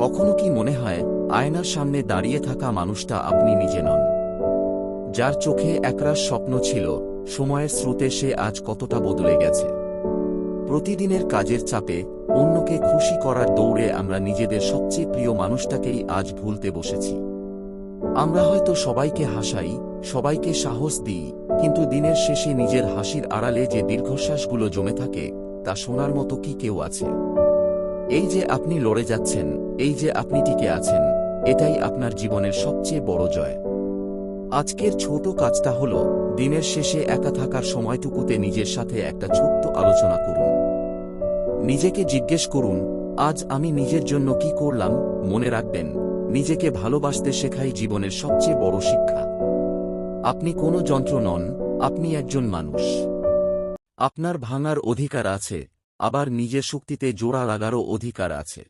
কখনো কি মনে হয় আয়নার সামনে দাঁড়িয়ে থাকা মানুষটা আপনি নিজে নন? যার চোখে একরাশ স্বপ্ন ছিল, সময়ের স্রোতে সে আজ কতটা বদলে গেছে। প্রতিদিনের কাজের চাপে, অন্যকে খুশি করার দৌড়ে আমরা নিজেদের সবচেয়ে প্রিয় মানুষটাকেই আজ ভুলতে বসেছি। আমরা হয়তো সবাইকে হাসাই, সবাইকে সাহস দিই, কিন্তু দিনের শেষে নিজের হাসির আড়ালে যে দীর্ঘশ্বাসগুলো জমে থাকে, তা শোনার মতো কি কেউ আছে? এই যে আপনি লড়ে যাচ্ছেন, এই যে আপনি টিকে আছেন, এটাই আপনার জীবনের সবচেয়ে বড় জয়। আজকের ছোট কাজটা হল, দিনের শেষে একা থাকার সময়টুকুতে নিজের সাথে একটা ছোট্ট আলোচনা করুন। নিজেকে জিজ্ঞেস করুন, আজ আমি নিজের জন্য কি করলাম? মনে রাখবেন, নিজেকে ভালোবাসতে শেখাই জীবনের সবচেয়ে বড় শিক্ষা। আপনি কোনো যন্ত্র নন, আপনি একজন মানুষ। আপনার ভাঙার অধিকার আছে, আবার নিজের শক্তিতে জোড়া লাগারও অধিকার আছে।